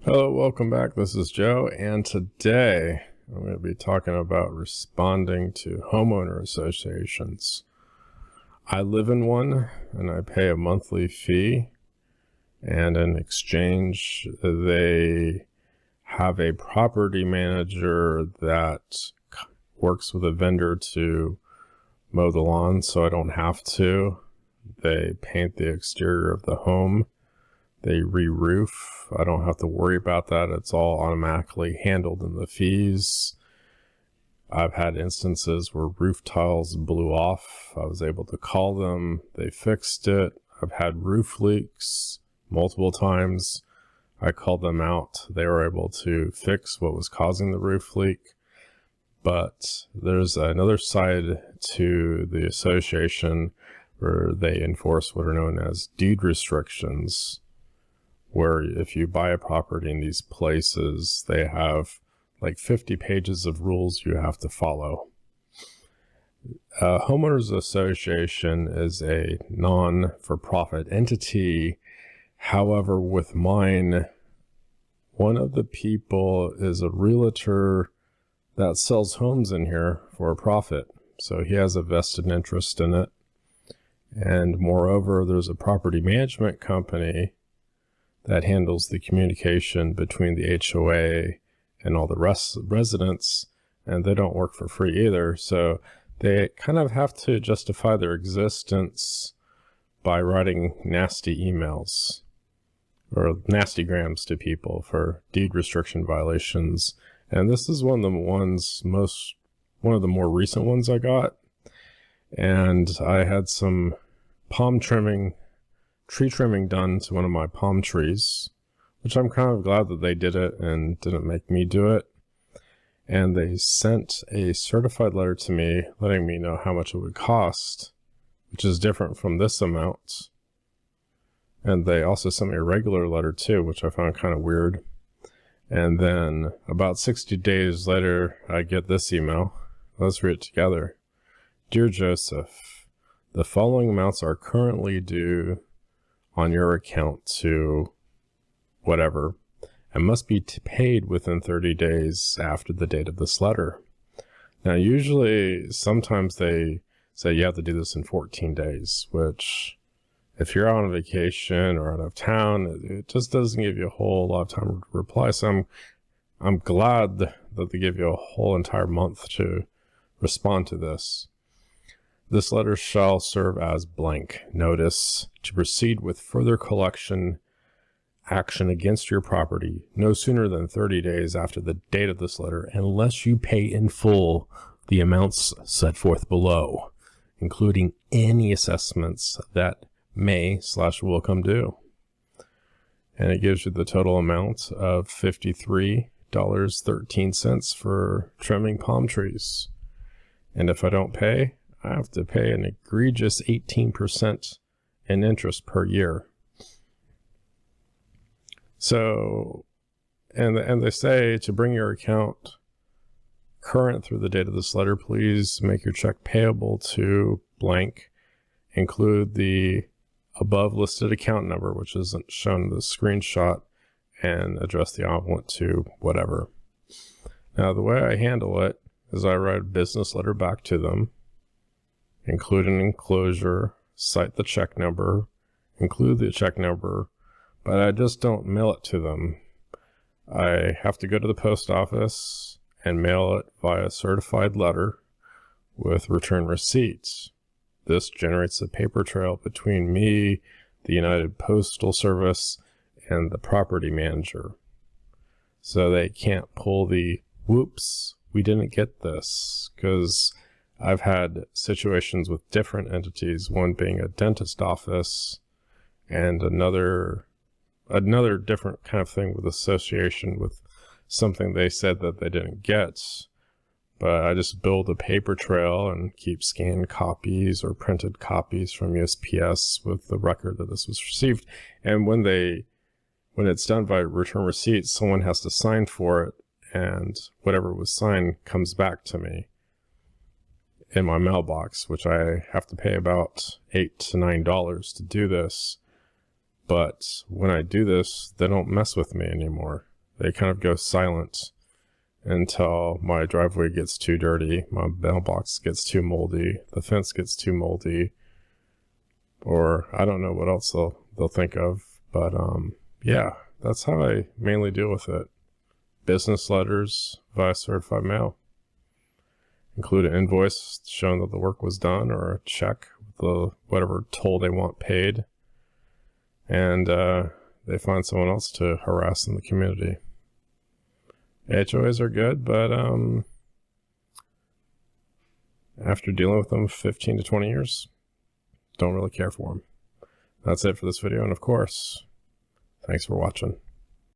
Hello, welcome back. This is Joe, and today I'm going to be talking about responding to homeowner associations. I live in one, and I pay a monthly fee, and in exchange, they have a property manager that works with a vendor to mow the lawn, so I don't have to. They paint the exterior of the home. They re-roof. I don't have to worry about that. It's all automatically handled in the fees. I've had instances where roof tiles blew off. I was able to call them. They fixed it. I've had roof leaks multiple times. I called them out. They were able to fix what was causing the roof leak. But there's another side to the association where they enforce what are known as deed restrictions, where if you buy a property in these places, they have like 50 pages of rules you have to follow. Homeowners Association is a non-for-profit entity. However, with mine, one of the people is a realtor that sells homes in here for a profit. So he has a vested interest in it. And moreover, there's a property management company that handles the communication between the HOA and all the residents, and they don't work for free either. So they kind of have to justify their existence by writing nasty emails or nasty grams to people for deed restriction violations. And this is one of the more recent ones I got. And I had some tree trimming done to one of my palm trees, which I'm kind of glad that they did it and didn't make me do it. And they sent a certified letter to me letting me know how much it would cost, which is different from this amount. And they also sent me a regular letter too, which I found kind of weird. And then about 60 days later, I get this email. Let's read it together. Dear Joseph, the following amounts are currently due on your account to whatever and must be paid within 30 days after the date of this letter. Now, usually, sometimes they say you have to do this in 14 days, which if you're on vacation or out of town, it just doesn't give you a whole lot of time to reply. So I'm glad that they give you a whole entire month to respond to this. This letter shall serve as blank notice to proceed with further collection action against your property no sooner than 30 days after the date of this letter, unless you pay in full the amounts set forth below, including any assessments that may/will come due. And it gives you the total amount of $53.13 for trimming palm trees. And if I don't pay, I have to pay an egregious 18% in interest per year. So, and they say to bring your account current through the date of this letter, please make your check payable to blank, include the above listed account number, which isn't shown in the screenshot, and address the envelope to whatever. Now, the way I handle it is I write a business letter back to them, include an enclosure, cite the check number, include the check number, but I just don't mail it to them. I have to go to the post office and mail it via certified letter with return receipts. This generates a paper trail between me, the United Postal Service, and the property manager. So they can't pull the, whoops, we didn't get this, because I've had situations with different entities, one being a dentist office and another different kind of thing with association with something they said that they didn't get. But I just build a paper trail and keep scanned copies or printed copies from USPS with the record that this was received. And when it's done by return receipt, someone has to sign for it, and whatever was signed comes back to me in my mailbox, which I have to pay about $8 to $9 to do this. But when I do this, they don't mess with me anymore. They kind of go silent until my driveway gets too dirty, my mailbox gets too moldy, the fence gets too moldy, or I don't know what else they'll think of. But yeah, that's how I mainly deal with it. Business letters via certified mail. Include an invoice showing that the work was done, or a check with the whatever toll they want paid, and they find someone else to harass in the community. HOAs are good, but after dealing with them 15 to 20 years, don't really care for them. That's it for this video, and of course, thanks for watching.